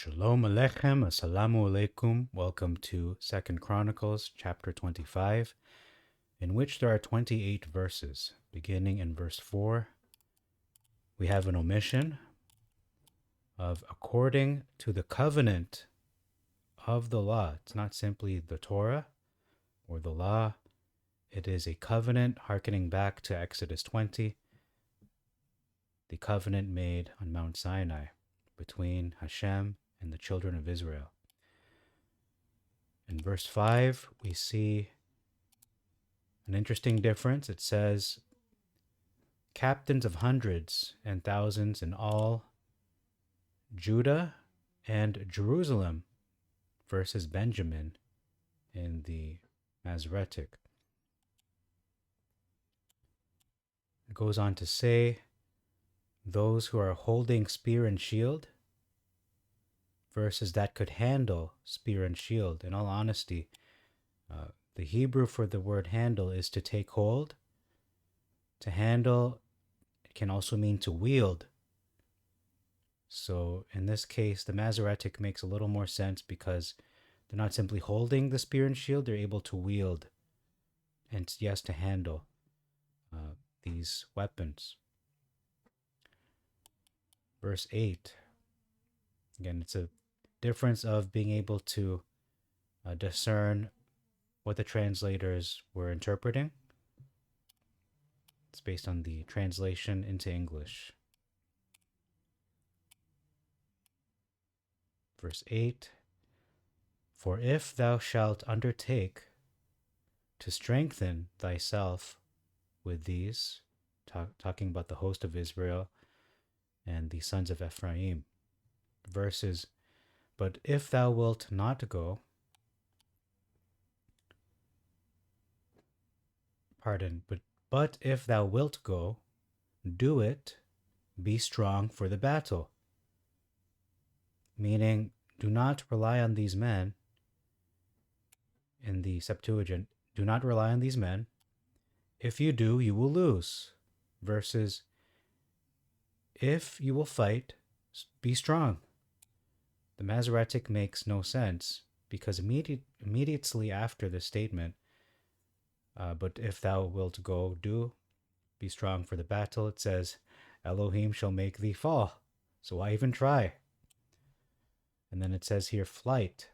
Shalom Aleichem, Assalamu Alaikum. Welcome to 2nd Chronicles, chapter 25, in which there are 28 verses. Beginning in verse 4, we have an omission of according to the covenant of the law. It's not simply the Torah or the law. It is a covenant hearkening back to Exodus 20, the covenant made on Mount Sinai between Hashem and the children of Israel. In verse 5, we see an interesting difference. It says, captains of hundreds and thousands in all Judah and Jerusalem versus Benjamin in the Masoretic. It goes on to say, those who are holding spear and shield versus that could handle spear and shield. In all honesty, the Hebrew for the word handle is to take hold. To handle, it can also mean to wield. So in this case, the Masoretic makes a little more sense because they're not simply holding the spear and shield, they're able to wield and, yes, to handle these weapons. Verse 8. Again, it's a difference of being able to discern what the translators were interpreting. It's based on the translation into English. Verse 8. For if thou shalt undertake to strengthen thyself with these, talking about the host of Israel and the sons of Ephraim, verses, but if thou wilt not go, but if thou wilt go, do it, be strong for the battle. Meaning, do not rely on these men. In the Septuagint, do not rely on these men. If you do, you will lose. Versus, if you will fight, be strong. The Masoretic makes no sense because immediately after the statement, but if thou wilt go, do, be strong for the battle, it says, Elohim shall make thee fall. So why even try? And then it says here, flight,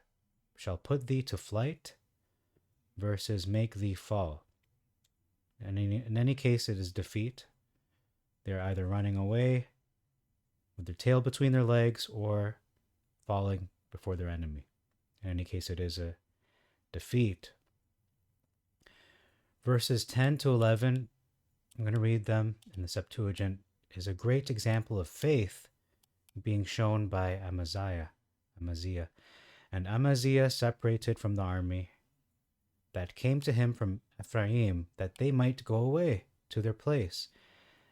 shall put thee to flight, versus make thee fall. And in any case, it is defeat. They're either running away with their tail between their legs or falling before their enemy. In any case, it is a defeat. Verses 10 to 11, I'm going to read them in the Septuagint, is a great example of faith being shown by Amaziah. And Amaziah separated from the army that came to him from Ephraim, that they might go away to their place.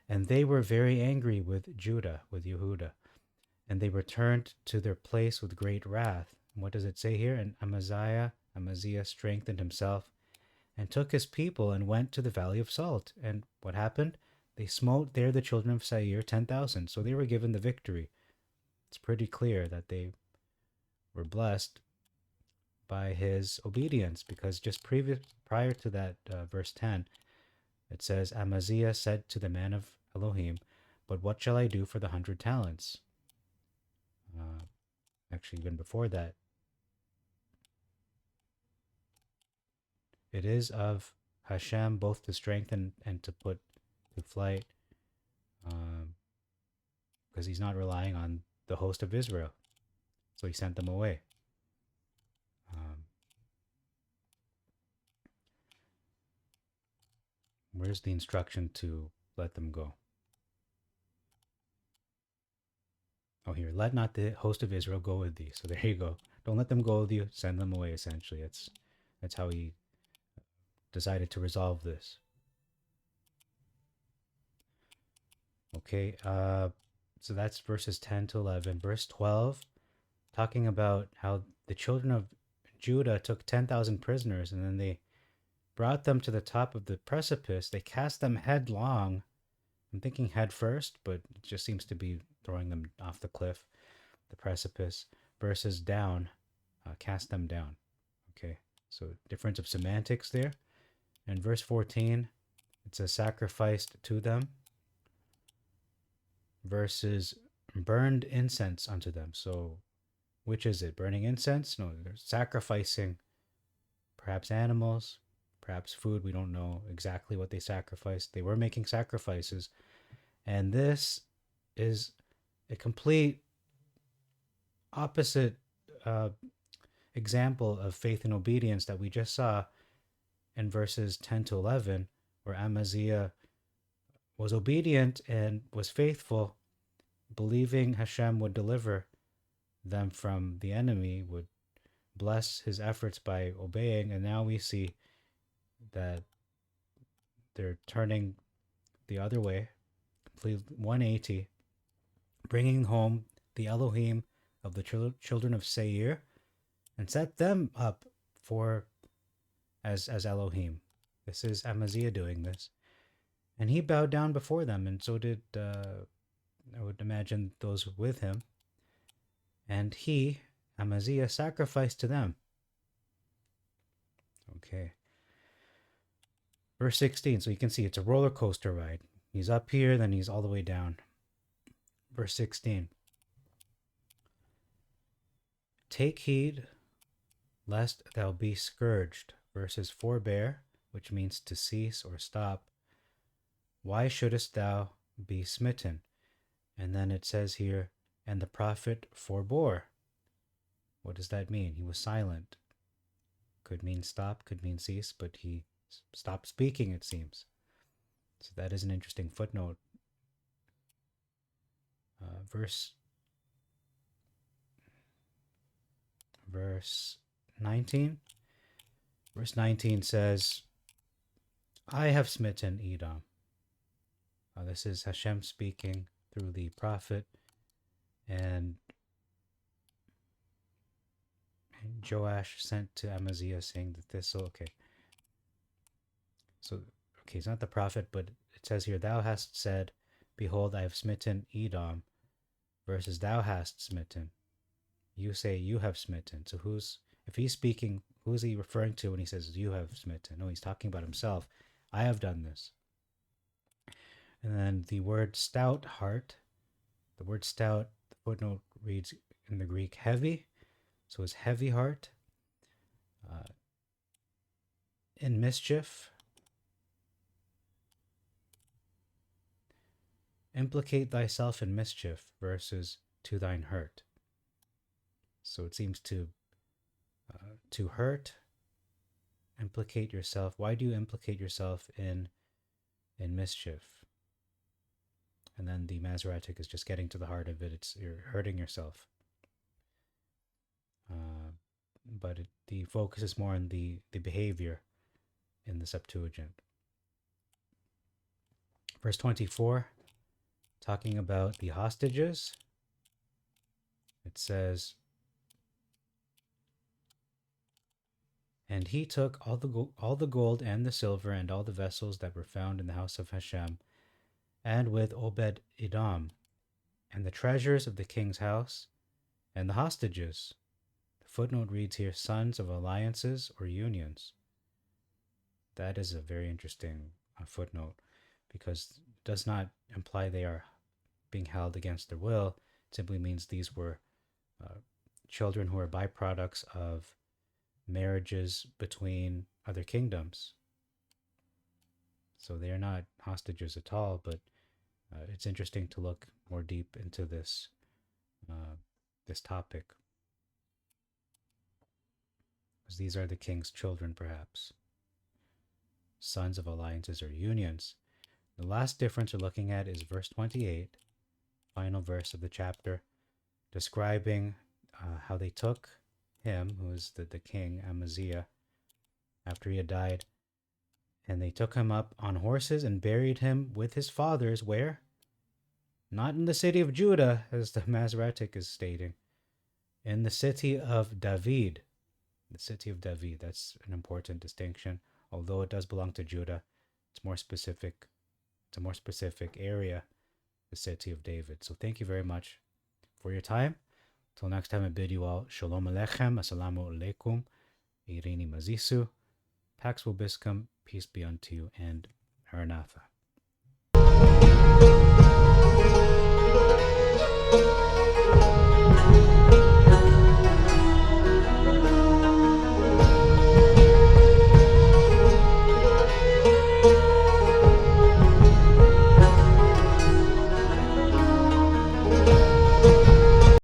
And they were very angry with Judah, with Yehuda. And they returned to their place with great wrath. And what does it say here? And Amaziah strengthened himself and took his people and went to the valley of Salt. And what happened? They smote there the children of Seir, 10,000. So they were given the victory. It's pretty clear that they were blessed by his obedience, because just prior to that, verse 10, it says, Amaziah said to the man of Elohim, but what shall I do for the 100 talents? Actually, even before that, it is of Hashem both to strengthen and to put to flight, because he's not relying on the host of Israel. So he sent them away. Where's the instruction to let them go? Oh, here, let not the host of Israel go with thee. So there you go. Don't let them go with you. Send them away, essentially. That's how he decided to resolve this. Okay, so that's verses 10 to 11. Verse 12, talking about how the children of Judah took 10,000 prisoners, and then they brought them to the top of the precipice. They cast them headlong. I'm thinking head first, but it just seems to be throwing them off the cliff, the precipice. versus down, cast them down. Okay, so difference of semantics there. In verse 14, it says sacrificed to them versus burned incense unto them. So which is it? Burning incense? No, they're sacrificing perhaps animals, perhaps food. We don't know exactly what they sacrificed. They were making sacrifices. And this is a complete opposite example of faith and obedience that we just saw in verses 10 to 11, where Amaziah was obedient and was faithful, believing Hashem would deliver them from the enemy, would bless his efforts by obeying. And now we see that they're turning the other way, complete 180, bringing home the Elohim of the children of Seir and set them up for as Elohim. This is Amaziah doing this. And he bowed down before them, and so did, I would imagine, those with him. And he, Amaziah, sacrificed to them. Okay. Verse 16, so you can see it's a roller coaster ride. He's up here, then he's all the way down. Verse 16. Take heed lest thou be scourged, versus forbear, which means to cease or stop. Why shouldest thou be smitten? And then it says here, and the prophet forbore. What does that mean? He was silent. Could mean stop, could mean cease, but he stopped speaking, it seems. So that is an interesting footnote. Verse 19. Verse 19 says, I have smitten Edom. This is Hashem speaking through the prophet, and Joash sent to Amaziah saying that this, okay. So, okay, it's not the prophet, but it says here, thou hast said, behold, I have smitten Edom, versus thou hast smitten. You say you have smitten. So if he's speaking, who is he referring to when he says you have smitten? No, he's talking about himself. I have done this. And then the word stout heart, the word stout, the footnote reads in the Greek heavy, so it's heavy heart. In mischief, implicate thyself in mischief versus to thine hurt. So it seems to hurt, implicate yourself. Why do you implicate yourself in mischief? And then the Masoretic is just getting to the heart of it. You're hurting yourself. But the focus is more on the behavior in the Septuagint. Verse 24, talking about the hostages. It says, and he took all the gold and the silver and all the vessels that were found in the house of Hashem, and with Obed Edom, and the treasures of the king's house, and the hostages. The footnote reads here, sons of alliances or unions. That is a very interesting footnote, because it does not imply they are being held against their will. It simply means these were children who are byproducts of marriages between other kingdoms. So they are not hostages at all, but it's interesting to look more deep into this topic, because these are the king's children, perhaps. Sons of alliances or unions. The last difference we're looking at is verse 28, final verse of the chapter, describing how they took him, who is the king, Amaziah, after he had died, and they took him up on horses and buried him with his fathers, where? Not in the city of Judah, as the Masoretic is stating, in the city of David. The city of David, that's an important distinction. Although it does belong to Judah, it's more specific. It's a more specific area, the city of David. So thank you very much for your time. Till next time, I bid you all Shalom Aleichem, Assalamu Alaikum, Irini Mazisu, Pax Vobiscum, peace be unto you, and Maranatha.